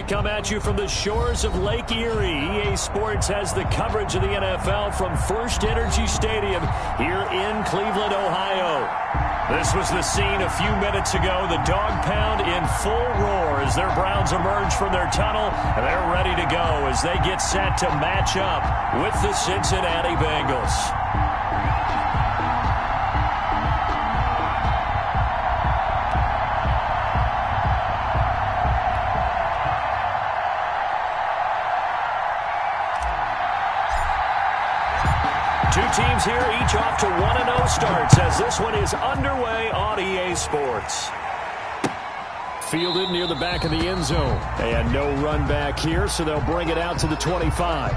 come at you from the shores of Lake Erie. EA Sports has the coverage of the NFL from First Energy Stadium here in Cleveland, Ohio. This was the scene a few minutes ago. The dog pound in full roar as their Browns emerge from their tunnel, and they're ready to go as they get set to match up with the Cincinnati Bengals. Two teams here, each off to 1-0 starts as this one is underway on EA Sports. Fielded near the back of the end zone. And no run back here, so they'll bring it out to the 25.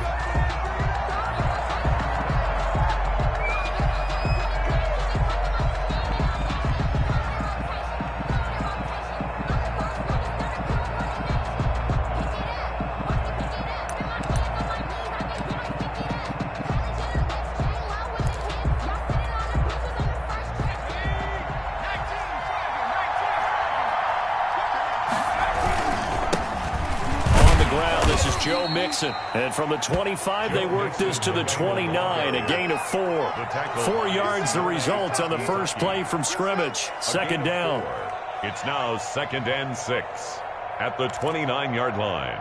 And from the 25, they work this to the 29, a gain of 4. 4 yards the result on the first play from scrimmage. Second down. It's now 2nd and 6 at the 29-yard line.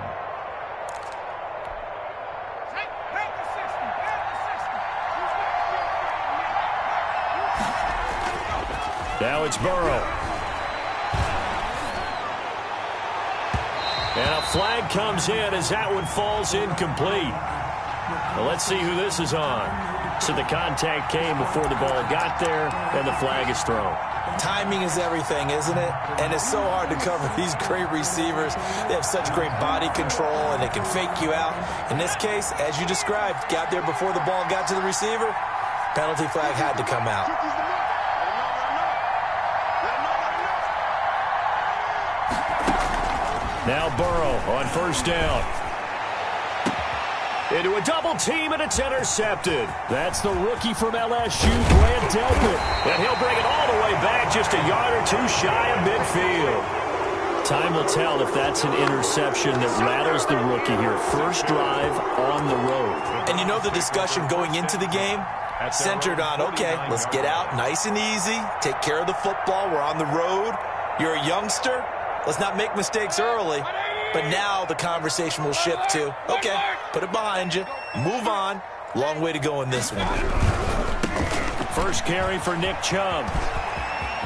Now it's Burrow. And a flag comes in as that one falls incomplete. Well, let's see who this is on. So the contact came before the ball got there, and the flag is thrown. Timing is everything, isn't it? And it's so hard to cover these great receivers. They have such great body control, and they can fake you out. In this case, as you described, got there before the ball got to the receiver. Penalty flag had to come out. Now Burrow on first down. Into a double team, and it's intercepted. That's the rookie from LSU, Grant Delpit. And he'll bring it all the way back just a yard or two shy of midfield. Time will tell if that's an interception that rattles the rookie here. First drive on the road. And you know the discussion going into the game? Centered on, okay, let's get out nice and easy. Take care of the football. We're on the road. You're a youngster. Let's not make mistakes early. But now the conversation will shift to, okay, put it behind you. Move on. Long way to go in this one. First carry for Nick Chubb.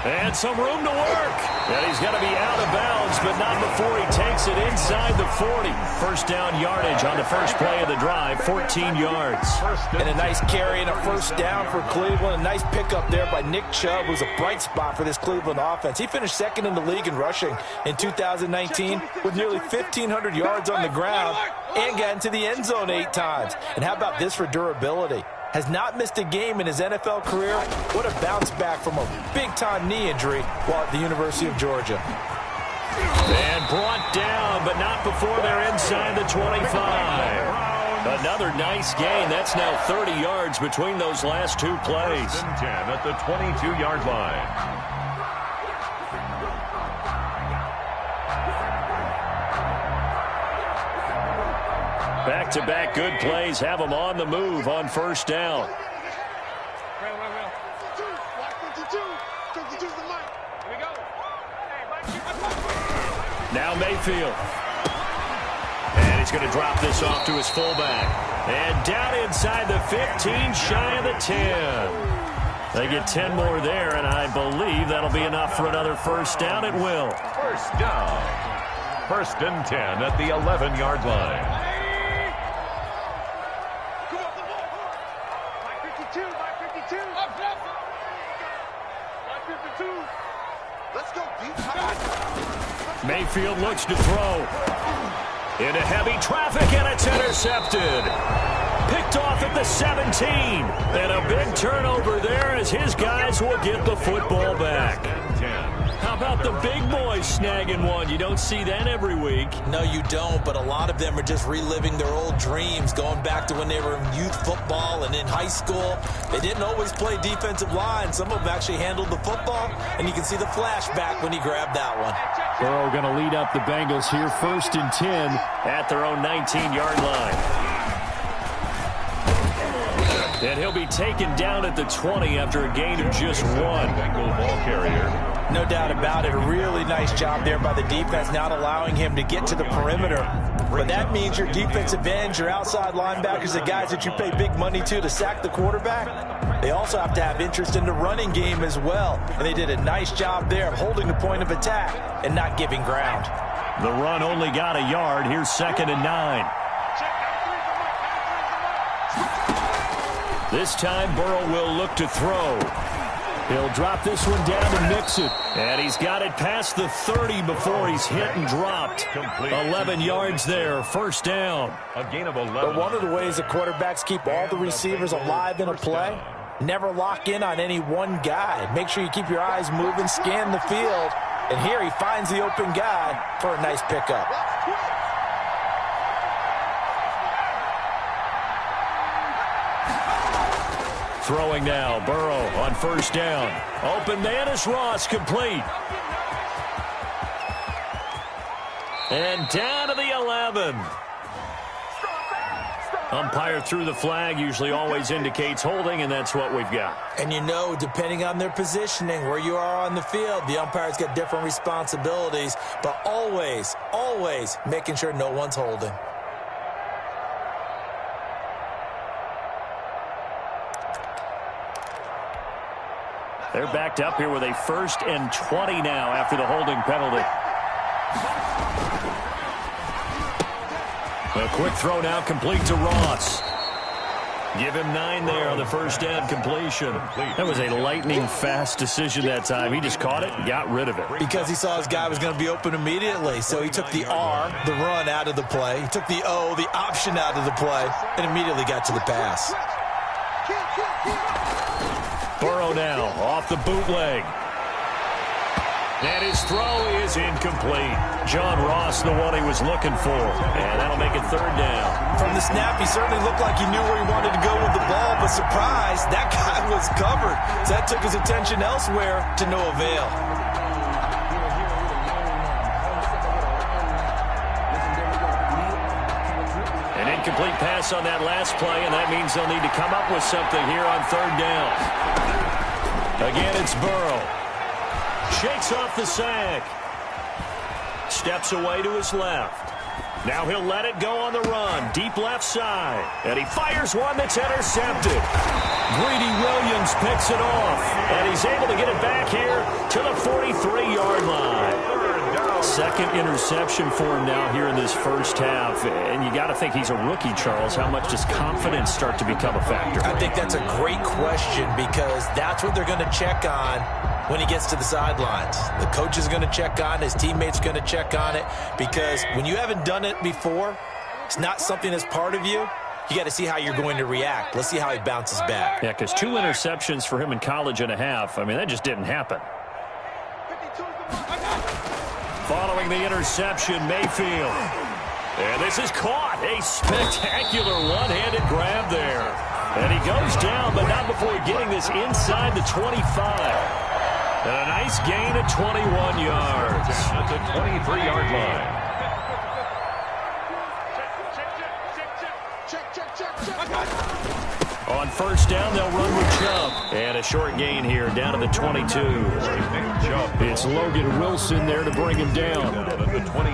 And some room to work. And he's got to be out of bounds, but not before he takes it inside the 40. First down yardage on the first play of the drive, 14 yards. And a nice carry and a first down for Cleveland. A nice pickup there by Nick Chubb, who's a bright spot for this Cleveland offense. He finished second in the league in rushing in 2019 with nearly 1,500 yards on the ground and got into the end zone 8 times. And how about this for durability? Has not missed a game in his NFL career. What a bounce back from a big-time knee injury while at the University of Georgia. And brought down, but not before they're inside the 25. Another nice gain. That's now 30 yards between those last 2 plays. 10 at the 22-yard line. Back-to-back good plays have them on the move on first down. Now Mayfield. And he's going to drop this off to his fullback. And down inside the 15, shy of the 10. They get 10 more there, and I believe that'll be enough for another first down. It will. First down. 1st and 10 at the 11-yard line. Mayfield looks to throw. Into heavy traffic, and it's intercepted. Picked off at the 17. And a big turnover there as his guys will get the football back. How about the big boys snagging one? You don't see that every week. No, you don't, but a lot of them are just reliving their old dreams, going back to when they were in youth football and in high school. They didn't always play defensive line. Some of them actually handled the football, and you can see the flashback when he grabbed that one. Burrow going to lead up the Bengals here, 1st and 10 at their own 19-yard line. And he'll be taken down at the 20 after a gain of just 1. Bengal ball carrier. No doubt about it. A really nice job there by the defense, not allowing him to get to the perimeter. But that means your defensive ends, your outside linebackers, the guys that you pay big money to sack the quarterback, they also have to have interest in the running game as well. And they did a nice job there of holding the point of attack and not giving ground. The run only got a yard. Here's 2nd and 9. This time, Burrow will look to throw. He'll drop this one down and mix it. And he's got it past the 30 before he's hit and dropped. 11 yards there, 1st down. A gain of 11. But one of the ways the quarterbacks keep all the receivers alive in a play, never lock in on any one guy. Make sure you keep your eyes moving, scan the field. And here he finds the open guy for a nice pickup. Throwing now, Burrow on 1st down. Open man is Ross, complete. And down to the 11. Umpire threw the flag, usually always indicates holding, and that's what we've got. And you know, depending on their positioning, where you are on the field, the umpire's got different responsibilities, but always, always making sure no one's holding. They're backed up here with a 1st and 20 now after the holding penalty. A quick throw now complete to Ross. Give him 9 there on the 1st down completion. That was a lightning-fast decision that time. He just caught it and got rid of it. Because he saw his guy was going to be open immediately. So he took the R, the run, out of the play. He took the O, the option, out of the play, and immediately got to the pass. Burrow now off the bootleg. And his throw is incomplete. John Ross, the one he was looking for. And that'll make it 3rd down. From the snap, he certainly looked like he knew where he wanted to go with the ball, but surprise, that guy was covered. So that took his attention elsewhere to no avail. An incomplete pass on that last play, and that means they'll need to come up with something here on 3rd down. Again, it's Burrow. Shakes off the sack. Steps away to his left. Now he'll let it go on the run. Deep left side. And he fires one that's intercepted. Greedy Williams picks it off. And he's able to get it back here to the 43-yard line. 2nd interception for him now here in this 1st half. And you got to think he's a rookie, Charles. How much does confidence start to become a factor? I think that's a great question because that's what they're going to check on when he gets to the sidelines. The coach is going to check on it. His teammates going to check on it because when you haven't done it before, it's not something that's part of you. You got to see how you're going to react. Let's see how he bounces back. Yeah, because 2 interceptions for him in college and a half. I mean, that just didn't happen. Following the interception, Mayfield. And this is caught. A spectacular one-handed grab there. And he goes down, but not before getting this inside the 25. And a nice gain of 21 yards. At the 23-yard line. On 1st down, they'll run with Chubb. And a short gain here down to the 22. It's Logan Wilson there to bring him down.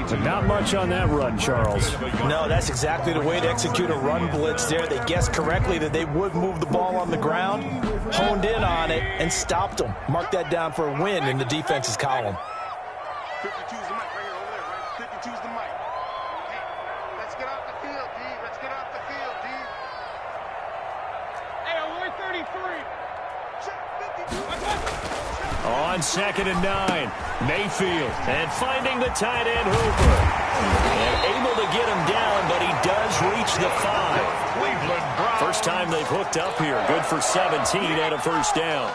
But not much on that run, Charles. No, that's exactly the way to execute a run blitz there. They guessed correctly that they would move the ball on the ground, honed in on it, and stopped them. Mark that down for a win in the defense's column. 52's the mic right here over there, right? 52's the mic. Hey, let's get off the field, D. Let's get off the field, D. Hey, only 33. Check 52. On 2nd and 9, Mayfield. And finding the tight end, Hooper. And able to get him down, but he does reach the 5. First time they've hooked up here. Good for 17 and a 1st down.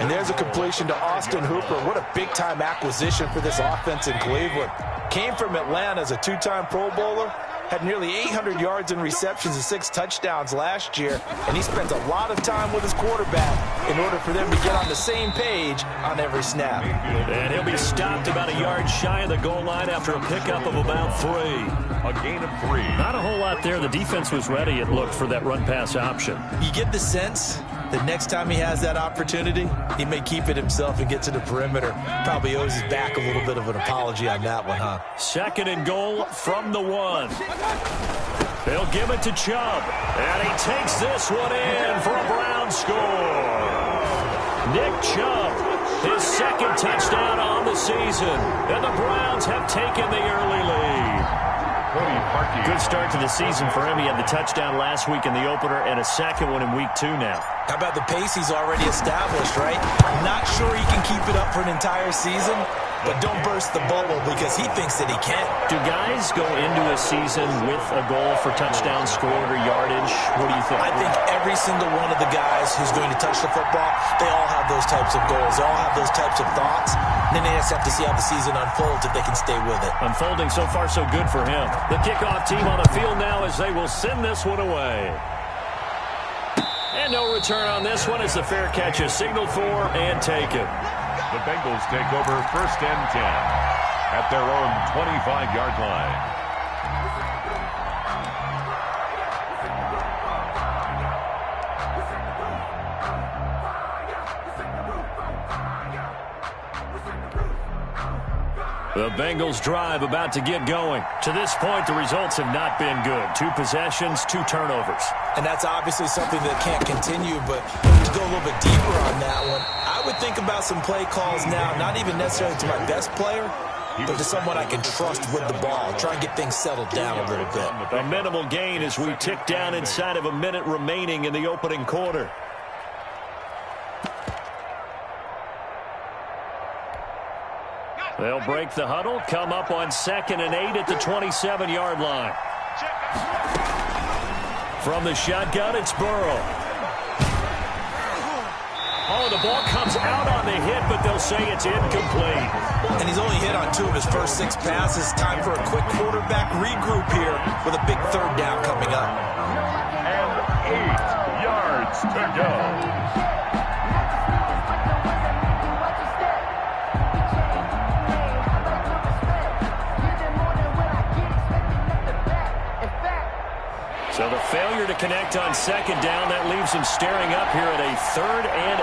And there's a completion to Austin Hooper. What a big-time acquisition for this offense in Cleveland. Came from Atlanta as a 2-time Pro Bowler. had nearly 800 yards and receptions and 6 touchdowns last year, and he spent a lot of time with his quarterback in order for them to get on the same page on every snap. And he'll be stopped about a yard shy of the goal line after a pickup of about 3. A gain of 3. Not a whole lot there. The defense was ready, it looked, for that run-pass option. You get the sense that next time he has that opportunity, he may keep it himself and get to the perimeter. Probably owes his back a little bit of an apology on that one, huh? 2nd and goal from the 1. They'll give it to Chubb. And he takes this one in for a Brown score. Nick Chubb, his 2nd touchdown on the season. And the Browns have taken the early lead. Good start to the season for him. He had the touchdown last week in the opener and a 2nd one in week 2 now. How about the pace he's already established, right? Not sure he can keep it up for an entire season, but don't burst the bubble because he thinks that he can. Do guys go into a season with a goal for touchdown scored or yardage? What do you think? I think every single one of the guys who's going to touch the football, they all have those types of goals. They all have those types of thoughts. And then they just have to see how the season unfolds if they can stay with it. Unfolding so far so good for him. The kickoff team on the field now as they will send this one away. And no return on this one as the fair catch is signaled for and taken. The Bengals take over 1st and 10 at their own 25-yard line. The Bengals drive about to get going. To this point, the results have not been good. 2 possessions, 2 turnovers. And that's obviously something that can't continue, but to go a little bit deeper on that one, I would think about some play calls now, not even necessarily to my best player, but to someone I can trust with the ball. Try and get things settled down a little bit. A minimal gain as we tick down inside of a minute remaining in the opening quarter. They'll break the huddle, come up on 2nd and 8 at the 27-yard line. From the shotgun, it's Burrow. Oh, the ball comes out on the hit, but they'll say it's incomplete. And he's only hit on 2 of his first 6 passes. Time for a quick quarterback regroup here with a big 3rd down coming up. And 8 yards to go. So the failure to connect on 2nd down, that leaves him staring up here at a 3rd and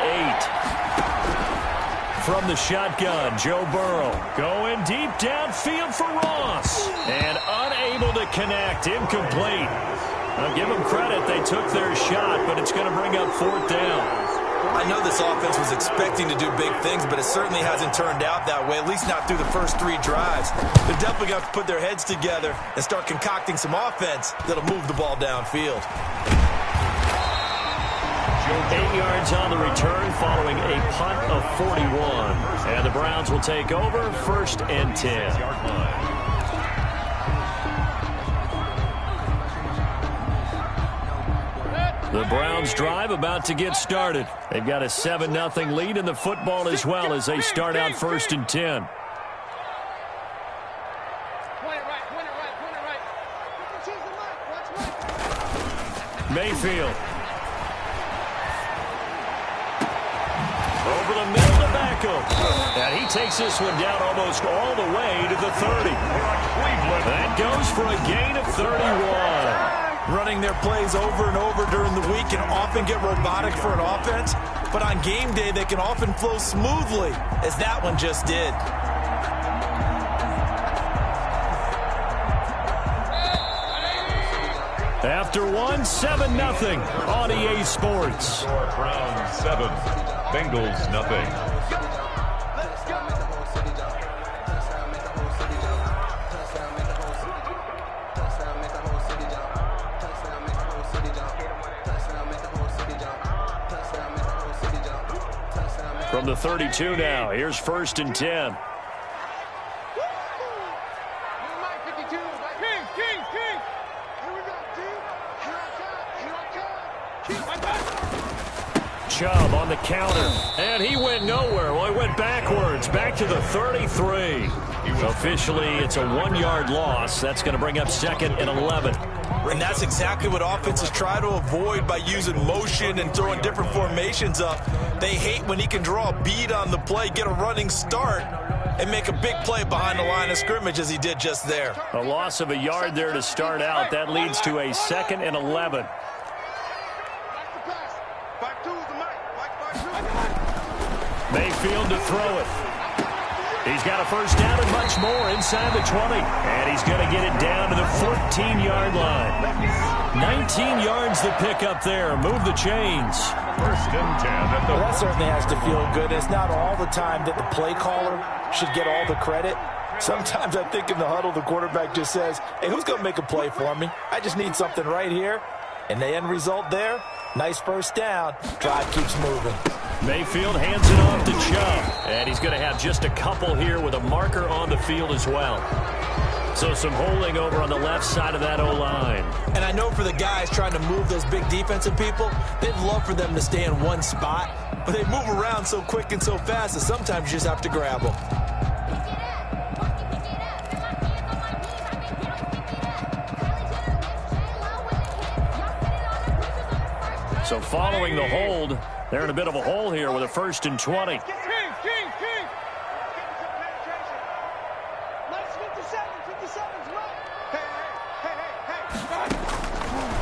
8. From the shotgun, Joe Burrow going deep downfield for Ross. And unable to connect, incomplete. I'll give them credit, they took their shot, but it's going to bring up 4th down. I know this offense was expecting to do big things, but it certainly hasn't turned out that way, at least not through the first 3 drives. They're definitely going to have to put their heads together and start concocting some offense that'll move the ball downfield. 8 yards on the return following a punt of 41. And the Browns will take over 1st and 10. The Browns drive about to get started. They've got a 7-0 lead in the football as well as they start out 1st and 10. Mayfield. Over the middle to Beckham. And he takes this one down almost all the way to the 30. That goes for a gain of 31. Running their plays over and over during the week can often get robotic for an offense, but on game day they can often flow smoothly, as that one just did. After 7-0 on EA Sports. Browns 7, Bengals nothing. From the 32 now, here's 1st and 10. Chubb on the counter, and he went nowhere. Well, he went backwards, back to the 33. Officially, it's a 1-yard loss. That's going to bring up 2nd and 11. And that's exactly what offenses try to avoid by using motion and throwing different formations up. They hate when he can draw a bead on the play, get a running start, and make a big play behind the line of scrimmage as he did just there. A loss of a yard there to start out. That leads to a 2nd and 11. Mayfield to throw it. He's got a first down and much more inside the 20. And he's going to get it down to the 14-yard line. 19 yards the pick up there. Move the chains. 1st and 10. Well, that certainly has to feel good. It's not all the time that the play caller should get all the credit. Sometimes I think in the huddle, the quarterback just says, hey, who's going to make a play for me? I just need something right here. And the end result there, nice first down. Drive keeps moving. Mayfield hands it off to Chubb. And he's going to have just a couple here with a marker on the field as well. So some holding over on the left side of that O-line. And I know for the guys trying to move those big defensive people, they'd love for them to stay in one spot. But they move around so quick and so fast that sometimes you just have to grab them. So following the hold, they're in a bit of a hole here with a 1st and 20.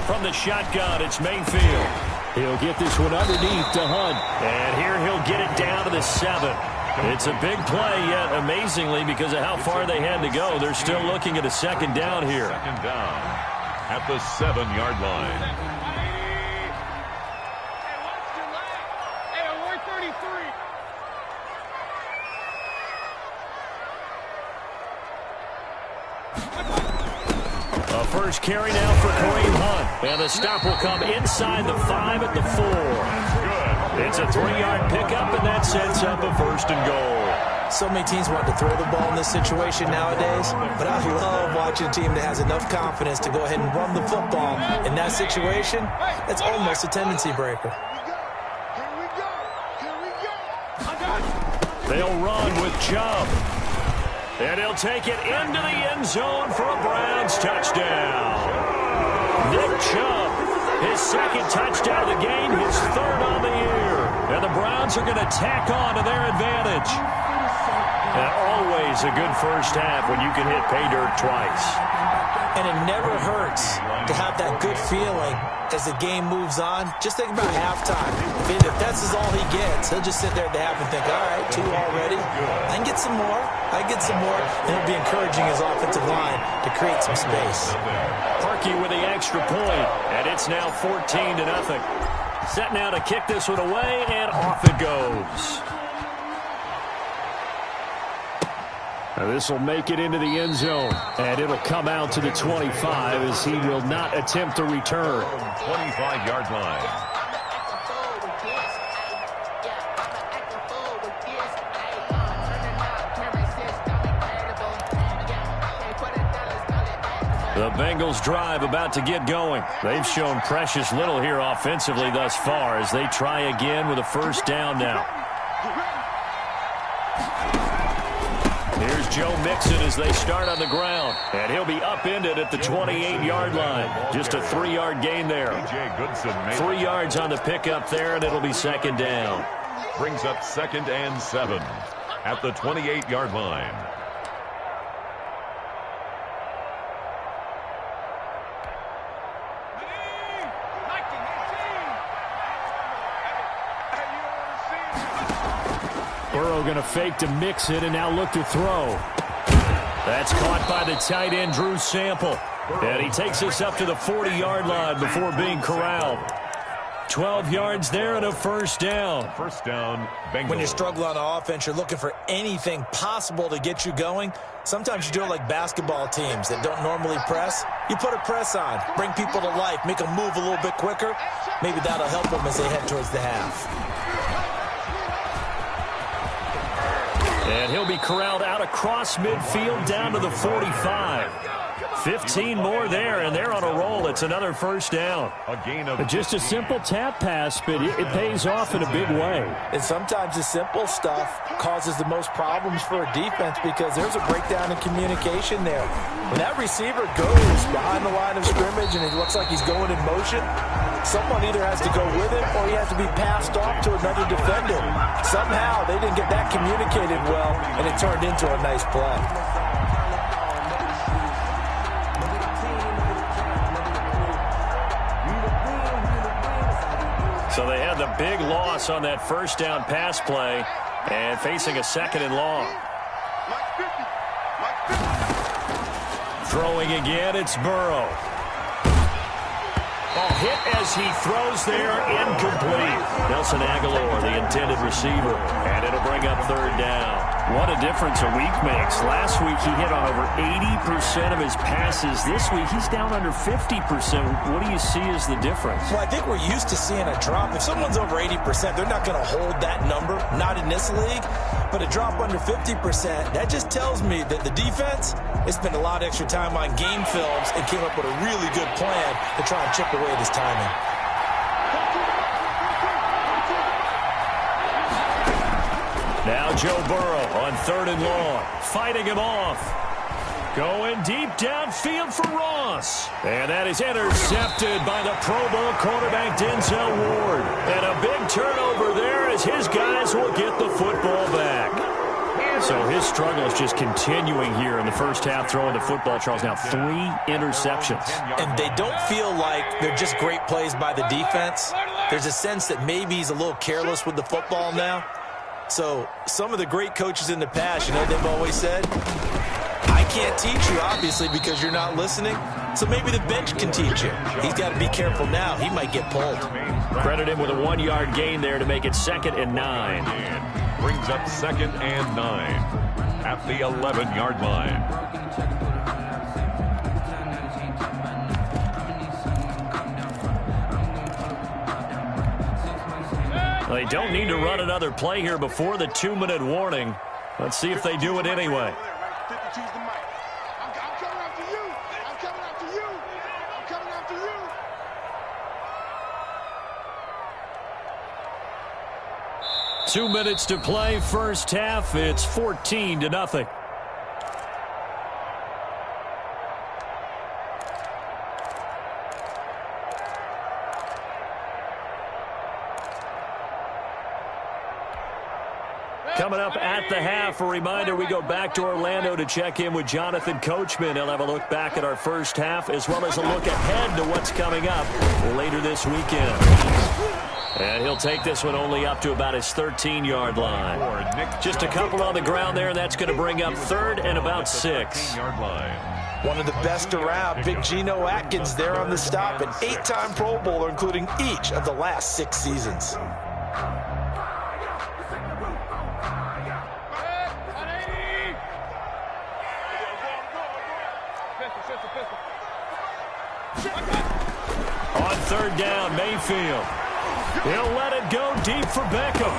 From the shotgun, it's Mayfield. He'll get this one underneath to Hunt. And here he'll get it down to the 7. It's a big play, yet amazingly, because of how far they had to go, they're still looking at a 2nd down here. 2nd down at the 7-yard line. First carry now for Kareem Hunt. And the stop will come inside the 5 at the 4. It's a 3-yard pickup, and that sets up a 1st and goal. So many teams want to throw the ball in this situation nowadays, but I love watching a team that has enough confidence to go ahead and run the football. In that situation, that's almost a tendency breaker. They'll run with Chubb. And he'll take it into the end zone for a Browns touchdown. Nick Chubb, his 2nd touchdown of the game, his 3rd on the year. And the Browns are going to tack on to their advantage. And always a good first half when you can hit pay dirt twice. And it never hurts to have that good feeling as the game moves on. Just think about halftime. If that's all he gets, he'll just sit there at the half and think, all right, 2 already. I can get some more. I can get some more. And he'll be encouraging his offensive line to create some space. Parkey with the extra point, and it's now 14-0. Set now to kick this one away, and off it goes. This will make it into the end zone, and it'll come out to the 25 as he will not attempt to return. 25-yard line. The Bengals drive about to get going. They've shown precious little here offensively thus far as they try again with a 1st down now. Here's Joe Mixon as they start on the ground. And he'll be upended at the 28-yard line. Just a 3-yard gain there. 3 yards on the pickup there, and it'll be 2nd down. Brings up 2nd and 7 at the 28-yard line. Burrow going to fake to mix it and now look to throw. That's caught by the tight end, Drew Sample. And he takes us up to the 40-yard line before being corralled. 12 yards there and a 1st down. 1st down, Bengals. When you struggle on offense, you're looking for anything possible to get you going. Sometimes you do it like basketball teams that don't normally press. You put a press on, bring people to life, make them move a little bit quicker. Maybe that'll help them as they head towards the half. And he'll be corralled out across midfield down to the 45. 15 more there, and they're on a roll. It's another first down. Just a simple tap pass, but it pays off in a big way. And sometimes the simple stuff causes the most problems for a defense because there's a breakdown in communication there. When that receiver goes behind the line of scrimmage and it looks like he's going in motion, someone either has to go with him or he has to be passed off to another defender. Somehow they didn't get that communicated well, and it turned into a nice play. So they had the big loss on that first down pass play and facing a second and long. Throwing again, it's Burrow. Ball hit as he throws there, incomplete. Nelson Aguilar, the intended receiver, and it'll bring up third down. What a difference a week makes. Last week he hit on over 80% of his passes. This week he's down under 50%. What do you see as the difference? Well, I think we're used to seeing a drop. If someone's over 80%, they're not going to hold that number, not in this league. But a drop under 50%, that just tells me that the defense has spent a lot of extra time on game films and came up with a really good plan to try and chip away at his timing. Now Joe Burrow on third and long, fighting him off. Going deep downfield for Ross. And that is intercepted by the Pro Bowl quarterback Denzel Ward. And a big turnover there as his guys will get the football back. So his struggle is just continuing here in the first half, throwing the football. Charles, now 3 interceptions. And they don't feel like they're just great plays by the defense. There's a sense that maybe he's a little careless with the football now. So some of the great coaches in the past, you know, they've always said, I can't teach you, obviously, because you're not listening. So maybe the bench can teach you. He's got to be careful now. He might get pulled. Credit him with a 1-yard gain there to make it 2nd and 9. Brings up 2nd and 9 at the 11-yard line. They don't need to run another play here before the 2-minute warning. Let's see if they do it anyway. 52's the mic. I'm coming after you. I'm coming after you. I'm coming after you. 2 minutes to play, first half. It's 14-0. Coming up at the half, a reminder, we go back to Orlando to check in with Jonathan Coachman. He'll have a look back at our first half as well as a look ahead to what's coming up later this weekend. And he'll take this one only up to about his 13-yard line. Just a couple on the ground there, and that's going to bring up 3rd and about 6. One of the best around, Big Geno Atkins there on the stop, an 8-time Pro Bowler, including each of the last 6 seasons. On 3rd down, Mayfield. He'll let it go deep for Beckham.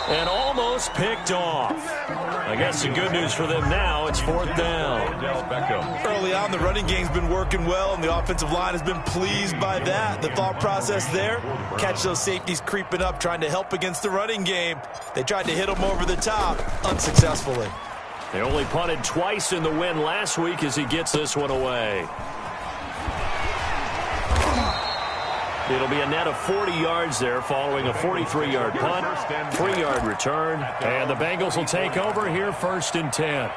And almost picked off. I guess the good news for them now, it's 4th down. Early on, the running game's been working well, and the offensive line has been pleased by that. The thought process there, catch those safeties creeping up, trying to help against the running game. They tried to hit them over the top, unsuccessfully. They only punted twice in the win last week as he gets this one away. It'll be a net of 40 yards there following a 43-yard punt, 3-yard return, and the Bengals will take over here 1st and 10.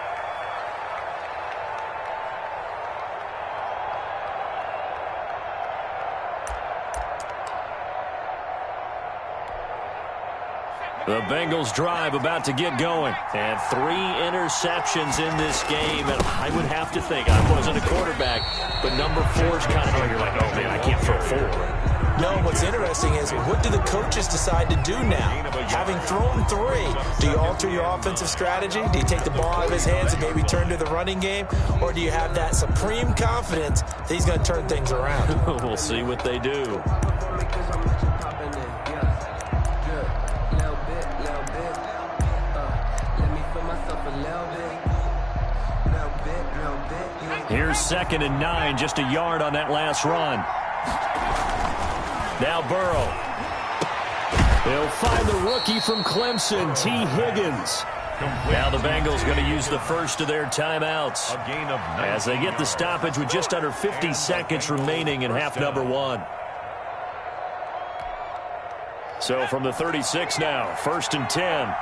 The Bengals drive about to get going. And 3 interceptions in this game. And I would have to think, I wasn't a quarterback, but number 4 is kind of, you're like, oh, man, I can't throw 4. No, what's interesting is, what do the coaches decide to do now? Having thrown 3, do you alter your offensive strategy? Do you take the ball out of his hands and maybe turn to the running game? Or do you have that supreme confidence that he's going to turn things around? We'll see what they do. Here's 2nd and 9, just a yard on that last run. Now Burrow. He'll find the rookie from Clemson, T. Higgins. Now the Bengals going to use the first of their timeouts as they get the stoppage with just under 50 seconds remaining in half number 1. So from the 36 now, 1st and 10.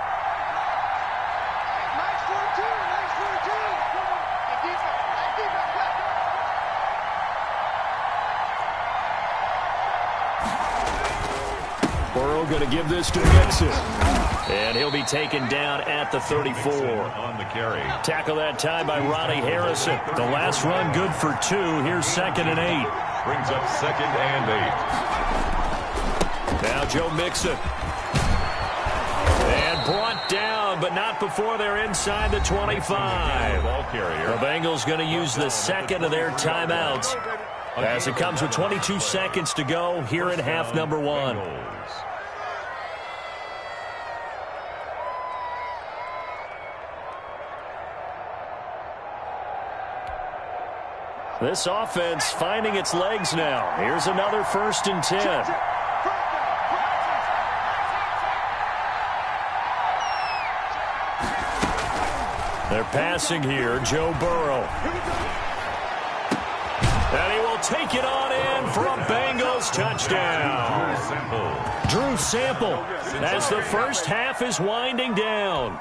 Burrow going to give this to Mixon. And he'll be taken down at the 34. On the carry. Tackle that time by Ronnie Harrison. The last run good for 2. Here's 2nd and 8. Brings up 2nd and 8. Now Joe Mixon. And brought down, but not before they're inside the 25. Ball carrier. The Bengals going to use the 2nd of their timeouts as it comes with 22 seconds to go here in half number 1. This offense finding its legs now. Here's another 1st and 10. They're passing here. Joe Burrow. And he will take it on in for a Bengals touchdown. Drew Sample as the first half is winding down.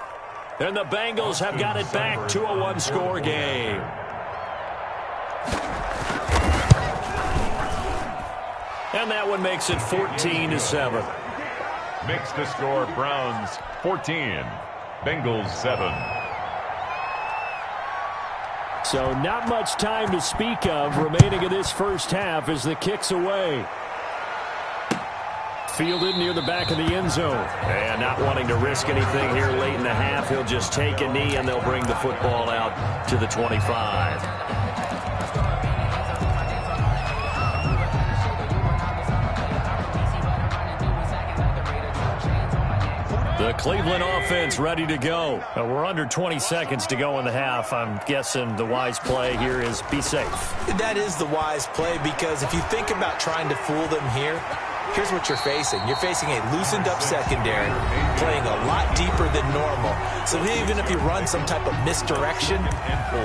And the Bengals have got it back to a one-score game. And that one makes it 14-7. Makes the score Browns 14, Bengals 7. So not much time to speak of remaining in this first half as the kick's away. Fielded near the back of the end zone. And not wanting to risk anything here late in the half, he'll just take a knee and they'll bring the football out to the 25. The Cleveland offense ready to go. We're under 20 seconds to go in the half. I'm guessing the wise play here is be safe. That is the wise play because if you think about trying to fool them here, here's what you're facing. You're facing a loosened up secondary, playing a lot deeper than normal. So even if you run some type of misdirection,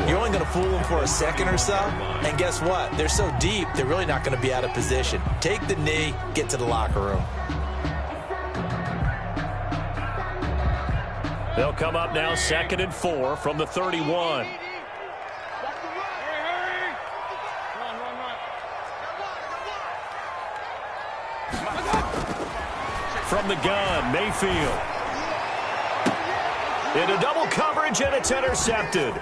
you're only going to fool them for a second or so. And guess what? They're so deep, they're really not going to be out of position. Take the knee, get to the locker room. They'll come up now 2nd and 4 from the 31. From the gun, Mayfield. Into double coverage, and it's intercepted.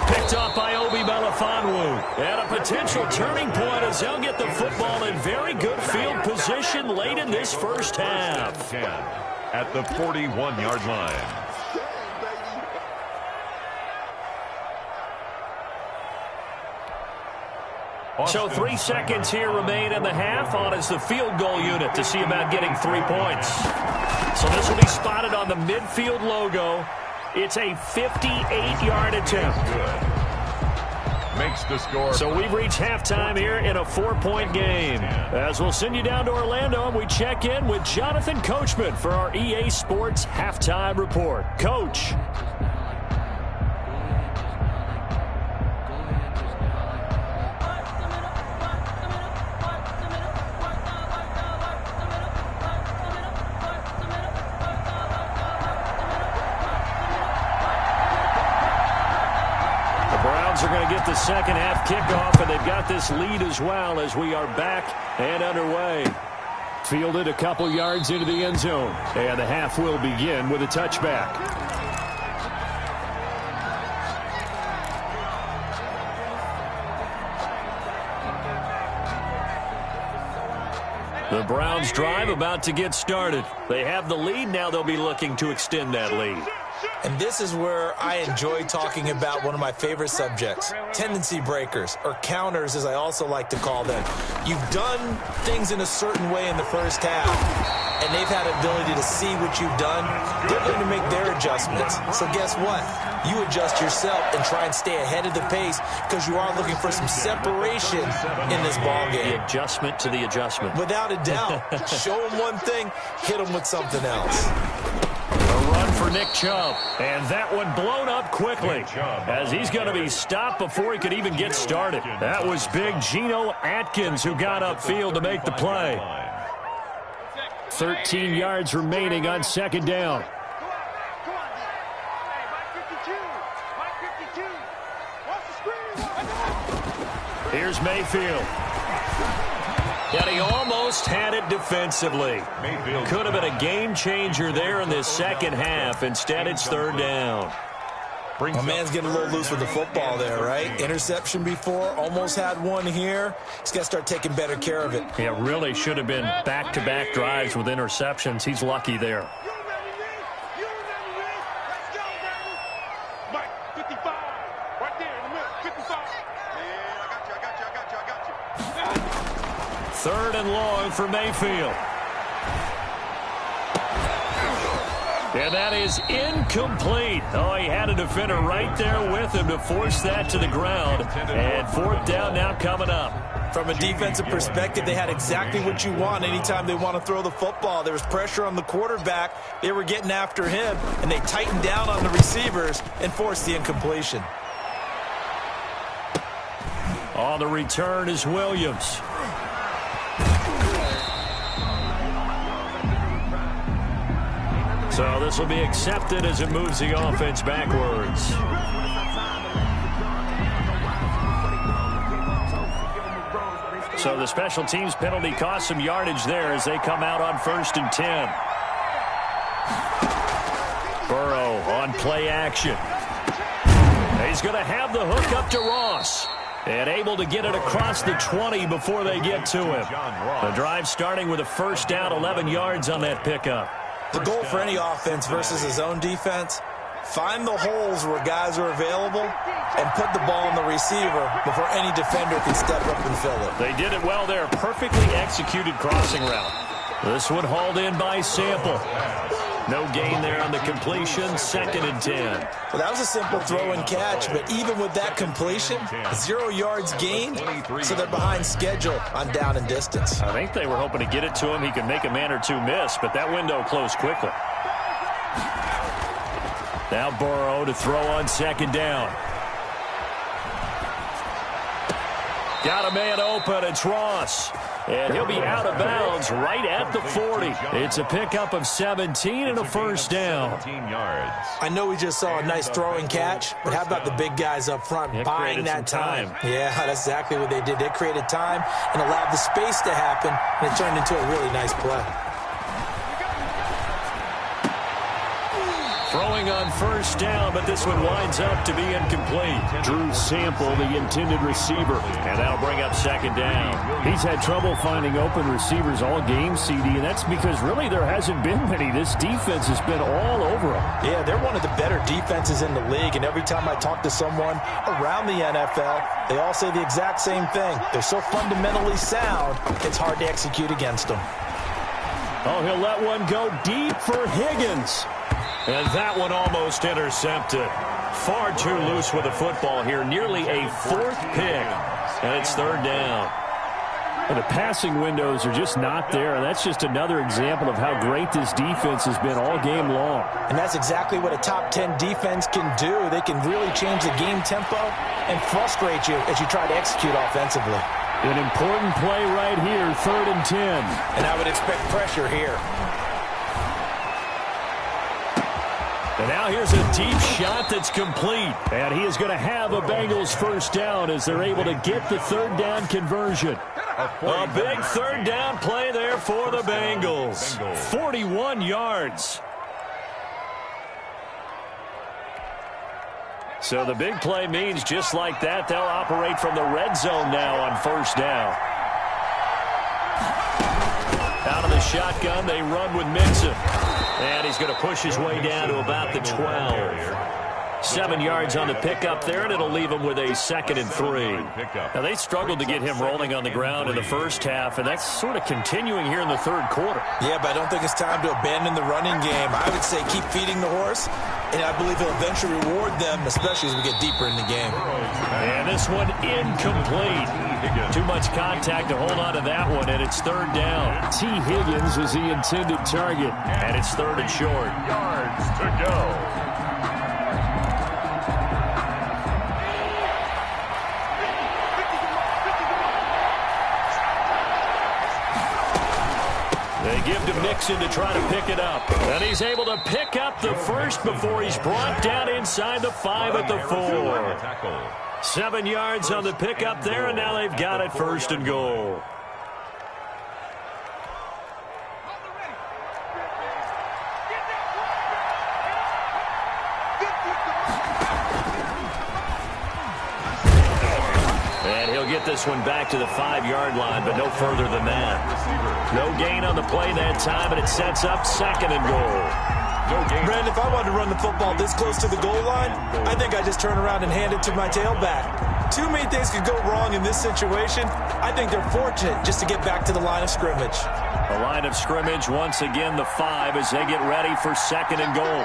Picked off by Obi Melifonwu. And a potential turning point as they'll get the football in very good field position late in this first half. 10 at the 41-yard line. So 3 seconds here remain in the half. On is the field goal unit to see about getting 3 points. So this will be spotted on the midfield logo. It's a 58-yard attempt. Good. Makes the score. So we've reached halftime here in a 4-point game. As we'll send you down to Orlando and we check in with Jonathan Coachman for our EA Sports Halftime Report. Coach. Are going to get the second half kickoff, and they've got this lead as well as we are back and underway. Fielded a couple yards into the end zone, and the half will begin with a touchback. The Browns drive about to get started. They have the lead. Now they'll be looking to extend that lead. And this is where I enjoy talking about one of my favorite subjects, tendency breakers, or counters as I also like to call them. You've done things in a certain way in the first half, and they've had ability to see what you've done. They're going to make their adjustments. So guess what? You adjust yourself and try and stay ahead of the pace because you are looking for some separation in this ball game. The adjustment to the adjustment. Without a doubt. Show them one thing, hit them with something else. A run for Nick Chubb. And that one blown up quickly as he's going to be stopped before he could even get started. That was big Geno Atkins who got upfield to make the play. 13 yards remaining on second down. Here's Mayfield. And he almost had it defensively. Could have been a game changer there in this second half. Instead, it's third down. My man's getting a little loose with the football there, right? Interception before, almost had one here. He's got to start taking better care of it. Yeah, really should have been back-to-back drives with interceptions. He's lucky there. Mike, 55. Right there in the middle, 55. Yeah, I got you. Third and long for Mayfield. And that is incomplete. Oh, he had a defender right there with him to force that to the ground. And fourth down now coming up. From a defensive perspective, they had exactly what you want anytime they want to throw the football. There was pressure on the quarterback. They were getting after him, and they tightened down on the receivers and forced the incompletion. On the return is Williams. So this will be accepted as it moves the offense backwards. So the special teams penalty cost some yardage there as they come out on 1st and 10. Burrow on play action. He's going to have the hook up to Ross. And able to get it across the 20 before they get to him. The drive starting with a first down, 11 yards on that pickup. The goal for any offense versus his own defense, find the holes where guys are available and put the ball in the receiver before any defender can step up and fill it. They did it well there. Perfectly executed crossing route. This one hauled in by Sample. No gain there on the completion. 2nd and 10. Well, that was a simple throw and catch, but even with that completion, 0 yards gained, so they're behind schedule on down and distance. I think they were hoping to get it to him. He could make a man or two miss, but that window closed quickly. Now Burrow to throw on 2nd down. Got a man open. It's Ross. And he'll be out of bounds right at the 40. It's a pickup of 17 and a first down. I know we just saw a nice throw and catch, but how about the big guys up front buying that time? Yeah, that's exactly what they did. They created time and allowed the space to happen, and it turned into a really nice play. Throwing on first down, but this one winds up to be incomplete. Drew Sample, the intended receiver, and that'll bring up 2nd down. He's had trouble finding open receivers all game, CD, and that's because really there hasn't been many. This defense has been all over them. Yeah, they're one of the better defenses in the league, and every time I talk to someone around the NFL, they all say the exact same thing. They're so fundamentally sound, it's hard to execute against them. Oh, he'll let one go deep for Higgins. And that one almost intercepted. Far too loose with the football here. Nearly a 4th pick. And it's 3rd down. And the passing windows are just not there. And that's just another example of how great this defense has been all game long. And that's exactly what a top 10 defense can do. They can really change the game tempo and frustrate you as you try to execute offensively. An important play right here, 3rd and 10. And I would expect pressure here. And now here's a deep shot that's complete. And he is going to have a Bengals first down as they're able to get the 3rd down conversion. A big 3rd down play there for the Bengals. 41 yards. So the big play means just like that, they'll operate from the red zone now on first down. Out of the shotgun, they run with Mixon. And he's going to push his way down to about the 12. 7 yards on the pickup there, and it'll leave him with a 2nd and 3. Now, they struggled to get him rolling on the ground in the first half, and that's sort of continuing here in the third quarter. Yeah, but I don't think it's time to abandon the running game. I would say keep feeding the horse, and I believe he'll eventually reward them, especially as we get deeper in the game. And this one incomplete. Too much contact to hold on to that one, and it's 3rd down. T. Higgins was the intended target. And it's 3rd and short. Yards to go. They give to Mixon to try to pick it up. And he's able to pick up the first before he's brought down inside the 5 at the 4. 7 yards on the pickup there, and now they've got it 1st and goal. And he'll get this one back to the 5-yard line, but no further than that. No gain on the play that time, and it sets up 2nd and goal. Brandon, if I wanted to run the football this close to the goal line, I think I just turn around and hand it to my tailback. Too many things could go wrong in this situation. I think they're fortunate just to get back to the line of scrimmage. The line of scrimmage, once again, the 5 as they get ready for 2nd and goal.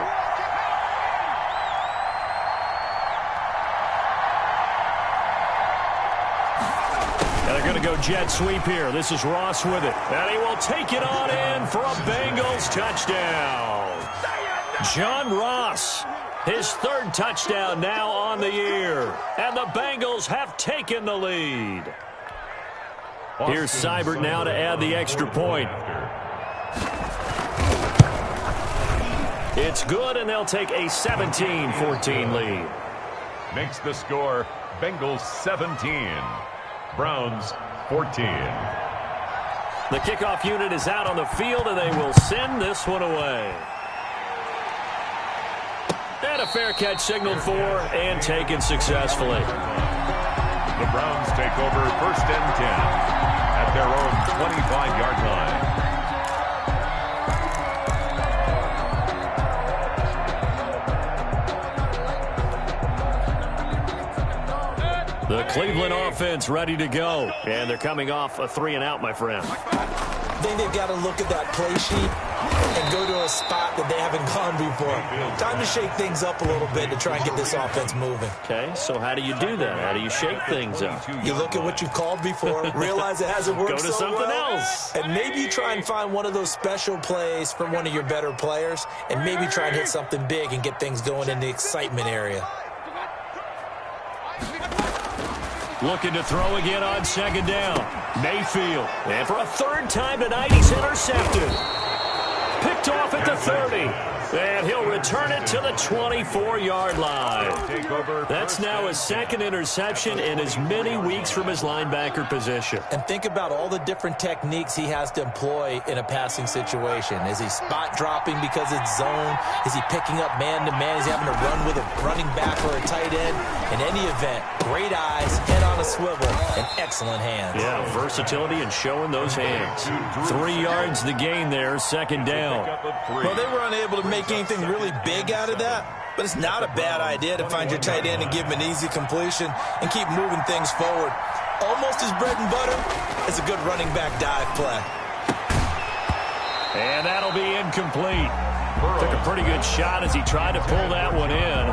Going to go jet sweep here. This is Ross with it. And he will take it on in for a Bengals touchdown. John Ross, his 3rd touchdown now on the year. And the Bengals have taken the lead. Here's Seibert now to add the extra point. It's good, and they'll take a 17-14 lead. Makes the score Bengals 17. Browns 14. The kickoff unit is out on the field, and they will send this one away. And a fair catch signaled for and taken successfully. The Browns take over 1st and 10 at their own 25-yard line. The Cleveland offense ready to go. And they're coming off a 3-and-out, my friend. I think they've got to look at that play sheet and go to a spot that they haven't gone before. Time to shake things up a little bit to try and get this offense moving. Okay, so how do you do that? How do you shake things up? You look at what you've called before, realize it hasn't worked go to so something well, else. and maybe you try and find one of those special plays from one of your better players, and maybe try and hit something big and get things going in the excitement area. Looking to throw again on 2nd down. Mayfield. And for a 3rd time tonight, he's intercepted. Picked off at the 30. And he'll return it to the 24-yard line. That's now his 2nd interception in as many weeks from his linebacker position. And think about all the different techniques he has to employ in a passing situation. Is he spot dropping because it's zone? Is he picking up man-to-man? Is he having to run with a running back or a tight end? In any event, great eyes, head on a swivel, and excellent hands. Yeah, versatility and showing those hands. 3 yards the gain there, 2nd down. Well, they were unable to make anything really big out of that, but it's not a bad idea to find your tight end and give him an easy completion and keep moving things forward. Almost as bread and butter as a good running back dive play. And that'll be incomplete. Took a pretty good shot as he tried to pull that one in.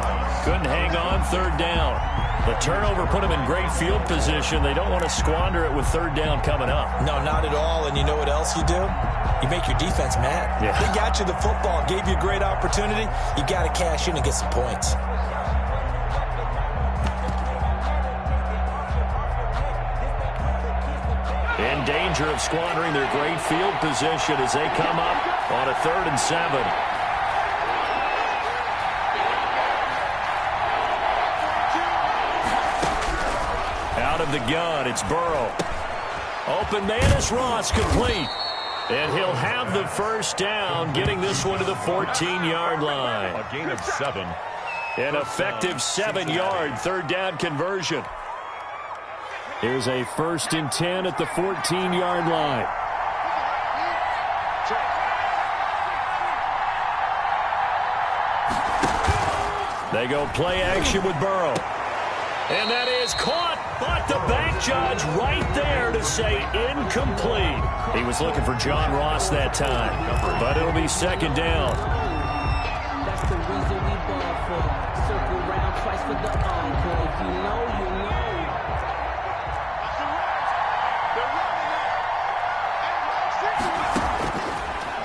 Couldn't hang on, 3rd down. The turnover put him in great field position. They don't want to squander it with 3rd down coming up. No, not at all. And you know what else you do? You make your defense mad. Yeah. They got you the football, gave you a great opportunity. You got to cash in and get some points. In danger of squandering their great field position as they come up on a 3rd and 7. Out of the gun, it's Burrow. Open man is Ross, complete. And he'll have the 1st down, getting this one to the 14-yard line. A gain of 7. An effective 7-yard 3rd down conversion. Here's a 1st and 10 at the 14-yard line. They go play action with Burrow. And that is caught, but the back judge right there to say incomplete. He was looking for John Ross that time, but it'll be second down. That's the reason we ball for. Circle round twice for the encore. If you know, you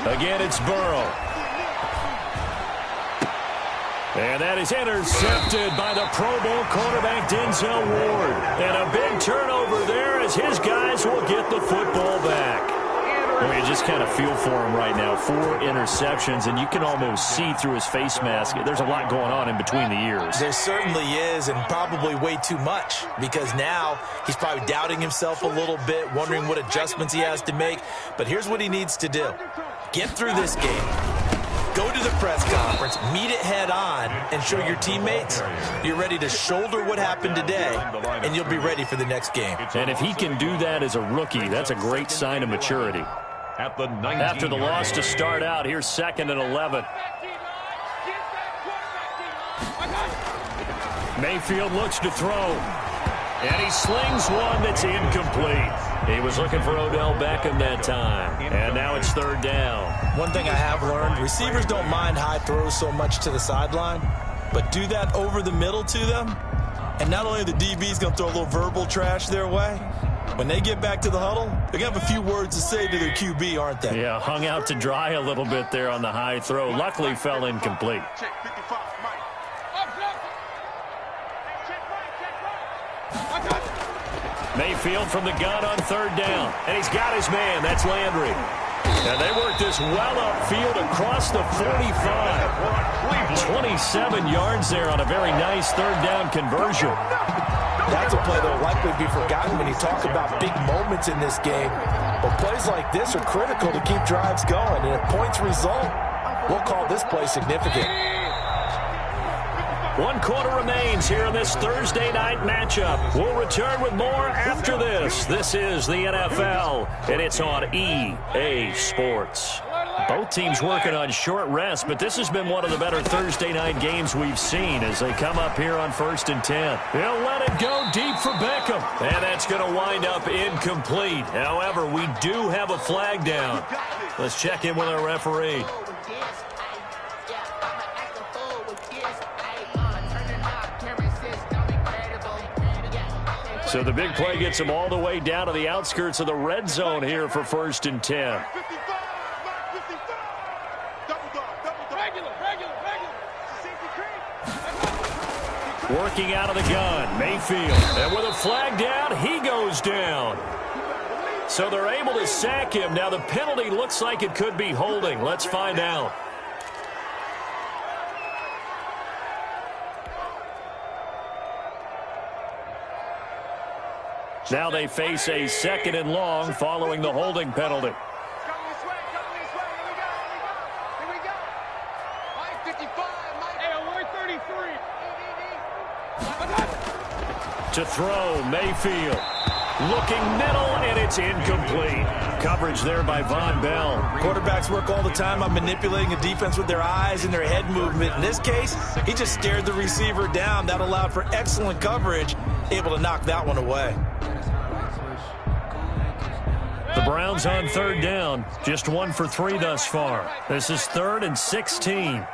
know. Again, it's Burrow. And that is intercepted by the Pro Bowl quarterback Denzel Ward. And a big turnover there as his guys will get the football back. Well, you just kind of feel for him right now. 4 interceptions, and you can almost see through his face mask. There's a lot going on in between the ears. There certainly is, and probably way too much, because now he's probably doubting himself a little bit, wondering what adjustments he has to make. But here's what he needs to do. Get through this game. Go to the press conference, meet it head on, and show your teammates you're ready to shoulder what happened today, and you'll be ready for the next game. And if he can do that as a rookie, that's a great sign of maturity. After the loss to start out, here's 2nd and 11. Mayfield looks to throw, and he slings one that's incomplete. He was looking for Odell Beckham that time, and now it's 3rd down. One thing I have learned, receivers don't mind high throws so much to the sideline, but do that over the middle to them, and not only the DB's going to throw a little verbal trash their way, when they get back to the huddle, they're going to have a few words to say to their QB, aren't they? Yeah, hung out to dry a little bit there on the high throw. Luckily fell incomplete. Mayfield from the gun on 3rd down. And he's got his man. That's Landry. And they work this well upfield across the 45. 27 yards there on a very nice 3rd down conversion. That's a play that will likely be forgotten when you talk about big moments in this game. But plays like this are critical to keep drives going. And if points result, we'll call this play significant. 1 quarter remains here in this Thursday night matchup. We'll return with more after this. This is the NFL, and it's on EA Sports. Both teams working on short rest, but this has been one of the better Thursday night games we've seen as they come up here on 1st and 10. He'll let it go deep for Beckham, and that's going to wind up incomplete. However, we do have a flag down. Let's check in with our referee. So the big play gets him all the way down to the outskirts of the red zone here for 1st and 10. Working out of the gun, Mayfield. And with a flag down, he goes down. So they're able to sack him. Now the penalty looks like it could be holding. Let's find out. Now they face a 2nd and long following the holding penalty. To throw, Mayfield. Looking middle, and it's incomplete. Coverage there by Von Bell. Quarterbacks work all the time on manipulating the defense with their eyes and their head movement. In this case, he just stared the receiver down. That allowed for excellent coverage, able to knock that one away. The Browns on 3rd down, just 1 for 3 thus far. This is 3rd and 16.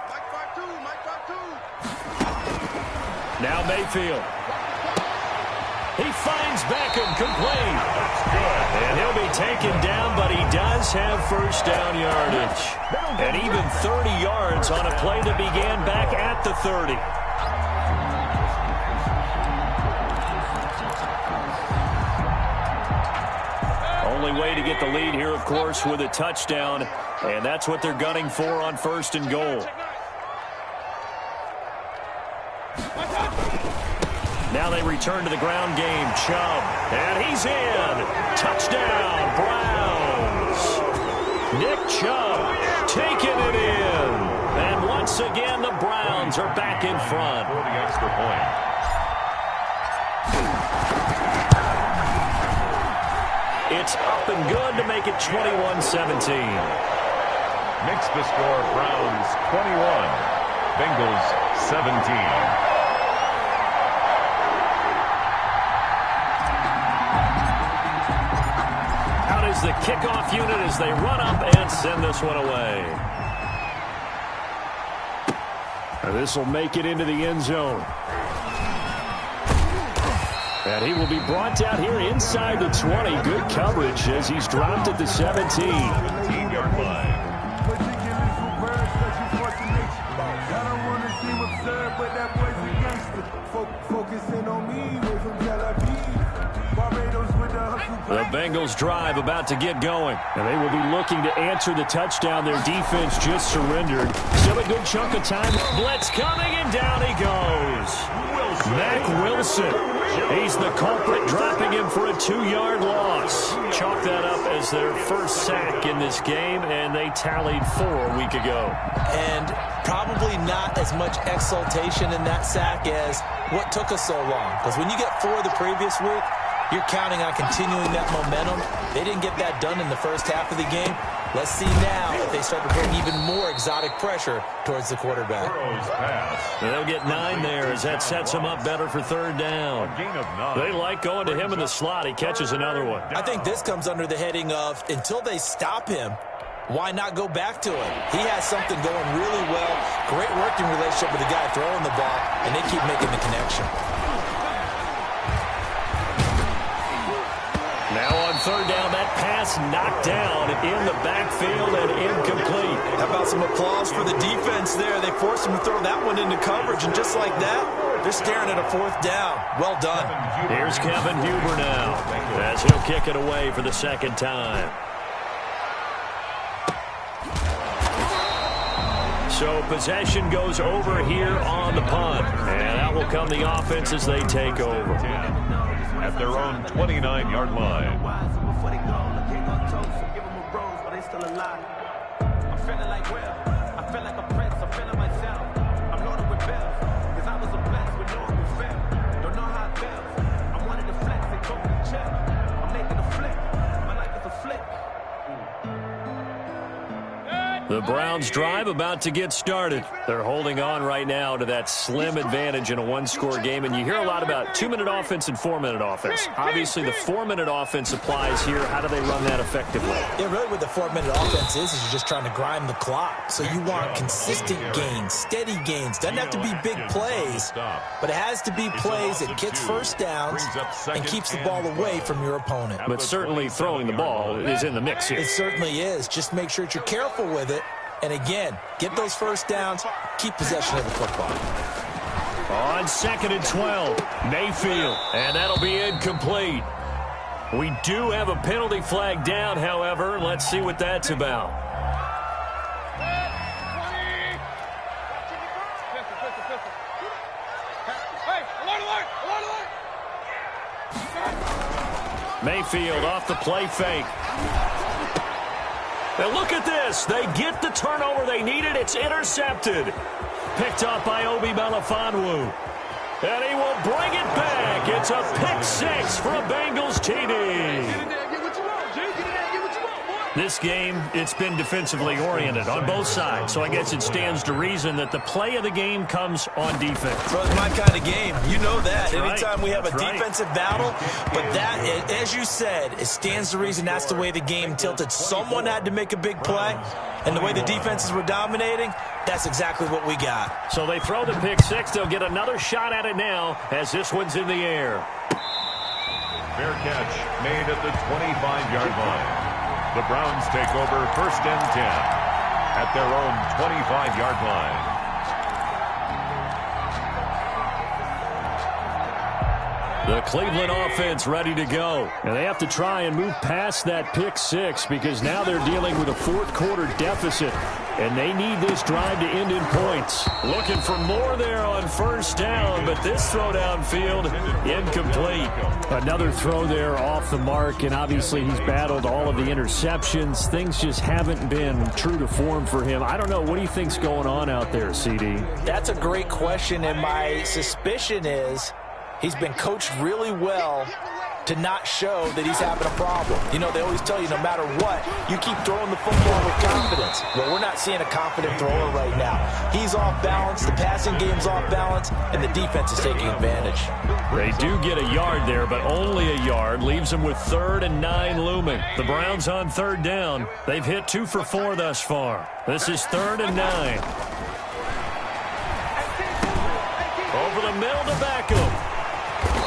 Now Mayfield. He finds Beckham complete. And he'll be taken down, but he does have 1st down yardage. And even 30 yards on a play that began back at the 30. Only way to get the lead here, of course, with a touchdown. And that's what they're gunning for on 1st and goal. Now they return to the ground game. Chubb. And he's in. Touchdown, Browns. Nick Chubb taking it in. And once again, the Browns are back in front. For the extra point. It's up and good to make it 21-17. Makes the score Browns 21, Bengals 17. The kickoff unit as they run up and send this one away. This will make it into the end zone. And he will be brought down here inside the 20. Good coverage as he's dropped at the 17. 17-yard line. The Bengals drive about to get going. And they will be looking to answer the touchdown their defense just surrendered. Still a good chunk of time. Blitz coming, and down he goes. Mack Wilson. He's the culprit, dropping him for a 2-yard loss. Chalk that up as their first sack in this game, and they tallied 4 a week ago. And probably not as much exultation in that sack as what took us so long. Because when you get 4 the previous week, you're counting on continuing that momentum. They didn't get that done in the first half of the game. Let's see now if they start to bring even more exotic pressure towards the quarterback. They'll get 9 there as that sets him up better for 3rd down. They like going to him in the slot. He catches another one. I think this comes under the heading of until they stop him, why not go back to him? He has something going really well. Great working relationship with the guy throwing the ball, and they keep making the connection. Now on 3rd down, that pass knocked down in the backfield and incomplete. How about some applause for the defense there? They forced him to throw that one into coverage, and just like that, they're staring at a 4th down. Well done. Here's Kevin Huber now as he'll kick it away for the 2nd time. So possession goes over here on the punt, and out will come the offense as they take over. At their own 29-yard line. The Browns drive about to get started. They're holding on right now to that slim advantage in a 1-score game, and you hear a lot about 2-minute offense and 4-minute offense. Obviously, the 4-minute offense applies here. How do they run that effectively? Yeah, really what the 4-minute offense is you're just trying to grind the clock. So you want consistent gains, steady gains. Doesn't have to be big plays, but it has to be plays that gets 1st downs and keeps the ball away from your opponent. But certainly throwing the ball is in the mix here. It certainly is. Just make sure that you're careful with it. And again, get those 1st downs, keep possession of the football. On 2nd and 12, Mayfield, and that'll be incomplete. We do have a penalty flag down, however. Let's see what that's about. Mayfield off the play fake. Now look at this. They get the turnover they needed. It's intercepted. Picked up by Obi Melifonwu. And he will bring it back. It's a pick 6 for a Bengals TD. This game, it's been defensively oriented on both sides. So I guess it stands to reason that the play of the game comes on defense. Well, it's my kind of game. You know that. That's Anytime right. we have a That's defensive battle, but that, as you said, it stands to reason that's the way the game tilted. Someone had to make a big play, and the way the defenses were dominating, that's exactly what we got. So they throw the pick 6. They'll get another shot at it now as this one's in the air. Fair catch made at the 25-yard line. The Browns take over 1st and 10 at their own 25-yard line. The Cleveland offense ready to go. And they have to try and move past that pick 6 because now they're dealing with a 4th-quarter deficit. And they need this drive to end in points. Looking for more there on 1st down, but this throw downfield incomplete. Another throw there off the mark, and obviously he's battled all of the interceptions. Things just haven't been true to form for him. I don't know. What do you think's going on out there, CD? That's a great question, and my suspicion is he's been coached really well to not show that he's having a problem. You know, they always tell you no matter what, you keep throwing the football with confidence. Well, we're not seeing a confident thrower right now. He's off balance, the passing game's off balance, and the defense is taking advantage. They do get a yard there, but only a yard. Leaves them with 3rd and 9 looming. The Browns on 3rd down. They've hit 2 for 4 thus far. This is 3rd and 9. Over the middle to Beckham.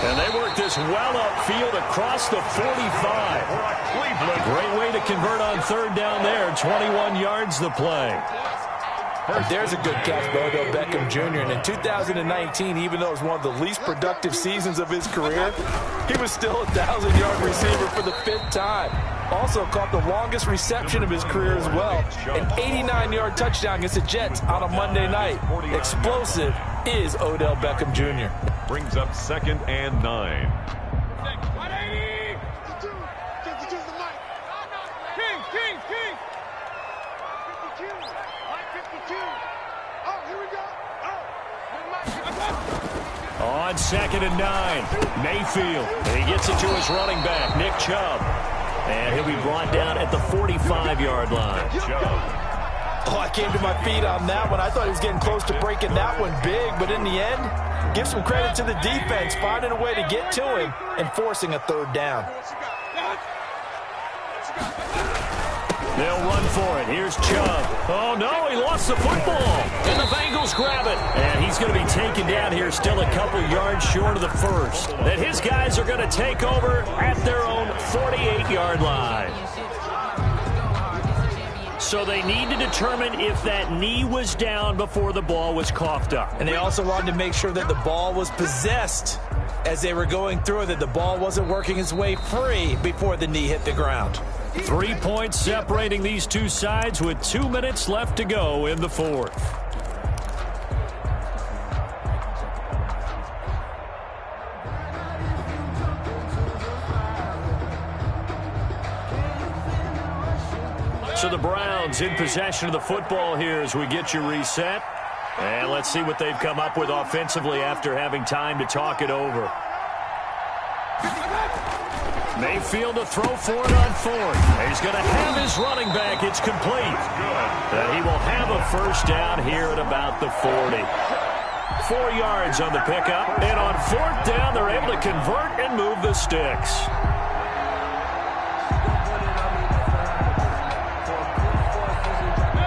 And they work this well upfield across the 45. Great way to convert on 3rd down there. 21 yards the play. There's a good catch by Odell Beckham Jr. And in 2019, even though it was one of the least productive seasons of his career, he was still a 1,000-yard receiver for the 5th time. Also caught the longest reception of his career as well. An 89-yard touchdown against the Jets on a Monday night. Explosive is Odell Beckham Jr. Brings up 2nd and 9. On 2nd and 9, Mayfield. And he gets it to his running back, Nick Chubb. And he'll be brought down at the 45-yard line. Oh, I came to my feet on that one. I thought he was getting close to breaking that one big, but in the end, give some credit to the defense, finding a way to get to him and forcing a 3rd down. They'll run for it. Here's Chubb. Oh, no, he lost the football. And the Bengals grab it. And he's going to be taken down here, still a couple yards short of the first. And his guys are going to take over at their own 48-yard line. So they need to determine if that knee was down before the ball was coughed up. And they also wanted to make sure that the ball was possessed as they were going through, that the ball wasn't working its way free before the knee hit the ground. 3 points separating these two sides with 2 minutes left to go in the 4th. So the Browns in possession of the football here as we get you reset. And let's see what they've come up with offensively after having time to talk it over. Mayfield to throw for it on 4th. He's going to have his running back. It's complete. And he will have a 1st down here at about the 40. 4 yards on the pickup. And on 4th down, they're able to convert and move the sticks.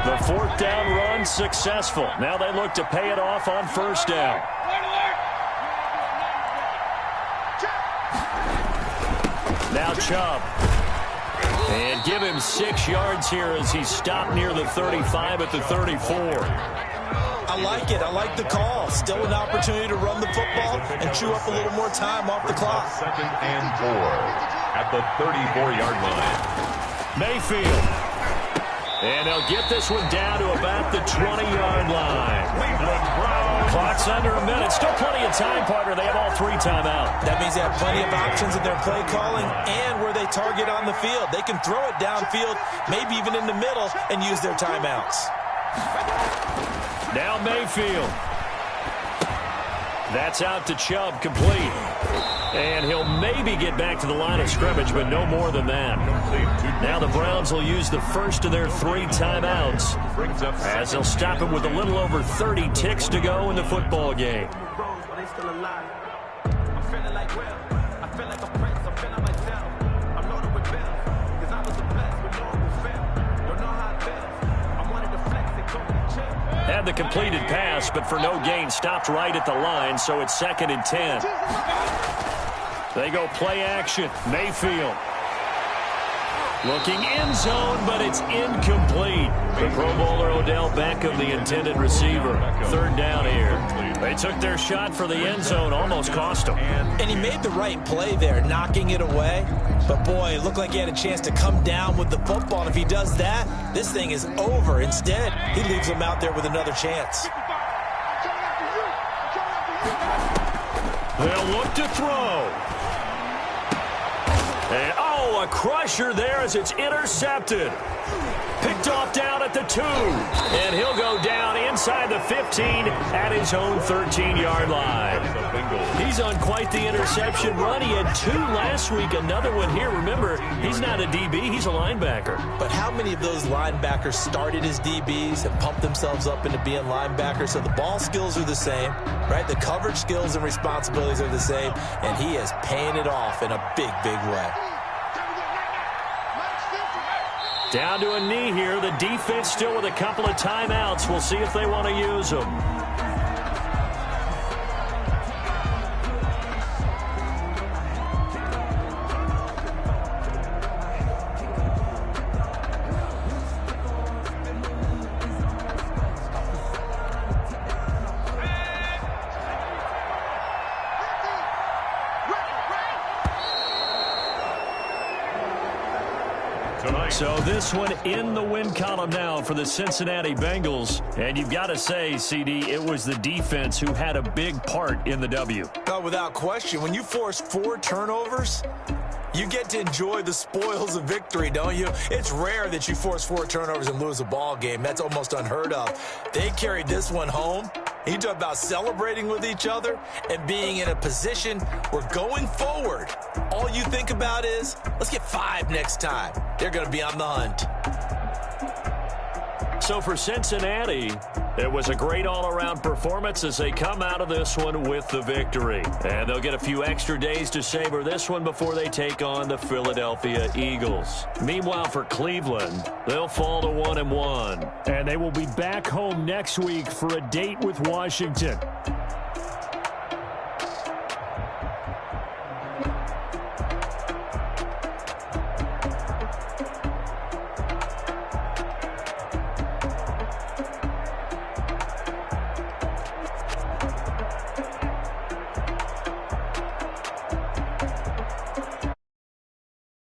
The 4th down run successful. Now they look to pay it off on 1st down. Now Chubb. And give him 6 yards here as he's stopped near the 35 at the 34. I like it. I like the call. Still an opportunity to run the football and chew up a little more time off the clock. 2nd and 4 at the 34-yard line. Mayfield. And they'll get this one down to about the 20-yard line. Clock's under a minute. Still plenty of time, partner. They have all 3 timeouts. That means they have plenty of options in their play calling and where they target on the field. They can throw it downfield, maybe even in the middle, and use their timeouts. Now Mayfield. That's out to Chubb, complete. And he'll maybe get back to the line of scrimmage, but no more than that. Now the Browns will use the first of their 3 timeouts as they'll stop him with a little over 30 ticks to go in the football game. Had the completed pass, but for no gain, stopped right at the line, so it's 2nd and 10. They go play action. Mayfield. Looking end zone, but it's incomplete. The Pro Bowler Odell Beckham, the intended receiver. 3rd down here. They took their shot for the end zone, almost cost them. And he made the right play there, knocking it away. But, boy, it looked like he had a chance to come down with the football. And if he does that, this thing is over. Instead, he leaves him out there with another chance. They'll look to throw. And, oh, Oh, a crusher there as it's intercepted. Picked off down at the 2. And he'll go down inside the 15 at his own 13-yard line. He's on quite the interception run. He had 2 last week, another one here. Remember, he's not a DB, he's a linebacker. But how many of those linebackers started as DBs and pumped themselves up into being linebackers? So the ball skills are the same, right? The coverage skills and responsibilities are the same, and he is paying it off in a big, big way. Down to a knee here. The defense still with a couple of timeouts. We'll see if they want to use them. So this one in the win column now for the Cincinnati Bengals. And you've got to say, CD, it was the defense who had a big part in the W. Oh, without question. When you force 4 turnovers, you get to enjoy the spoils of victory, don't you? It's rare that you force 4 turnovers and lose a ball game. That's almost unheard of. They carried this one home. You talk about celebrating with each other and being in a position where going forward, all you think about is, let's get 5 next time. They're going to be on the hunt. So for Cincinnati, it was a great all-around performance as they come out of this one with the victory. And they'll get a few extra days to savor this one before they take on the Philadelphia Eagles. Meanwhile, for Cleveland, they'll fall to 1-1. And they will be back home next week for a date with Washington.